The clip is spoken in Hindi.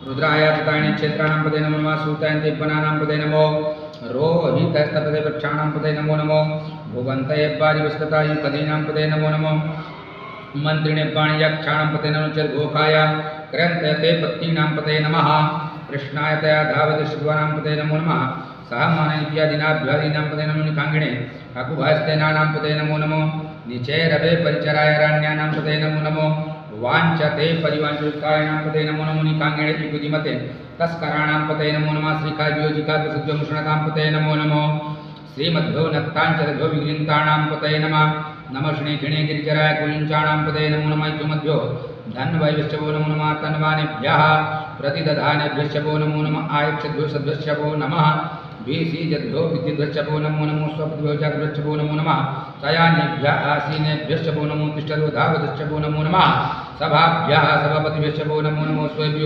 रुद्राय ततानि क्षेत्राणां पदे नमो नमः सूताय दिव्यानां पदे नमो रोहितस्तपदे वृक्षाणां पदे नमो नमो भुवन्तये पारिवस्तताय पदीनां पदे नमो नमो मंत्रिणे पाणियक्षाणां पदे नमो चर्घोखाय क्रयन्तयते पत्नीनां पदे नमः कृष्णाय तया धावति शिवानां पदे नमो नमः सहमानइत्यादिनाभ्यादीनां पदे नमो निकाङ्गिणे अकुभास्तेनानां पदे नमो नमो निचेरवे परिचराय राण्यानां पदे नमो नमो वाञ्छते परिवाञ्छितायां पदे नमो नमो निकाङ्गिणे इकुदिमते तस्कराणां पदे नमो नमः श्रीकाव्योजिकाग्रसुज्वमुष्णतां पदे नमो नमो श्रीमध्यो नत्ताञ्चरभ्यो विगृन्ताणां पदे नमः नमः श्रीगणे गिरिचराय कुलिञ्चाणां पदे नमो नमः इत्युमध्यो धन्वैवश्चवो नमो नमः तन्वानेभ्यः प्रतिदधानेभ्यश्चवो नमो नमः आयक्षद्भ्यो सद्भ्यश्चवो नमः भीषीजद्भ्यो विद्युद्भ्यश्चवो नमो नमो स्वपद्भ्यो जाग्रश्चवो नमो नमः शयानेभ्यः आसीनेभ्यश्चवो नमो तिष्ठतो धावतश्चवो नमो नमः सभाभ्यः सभापतिभ्यश्चवो नमो नमो स्वयं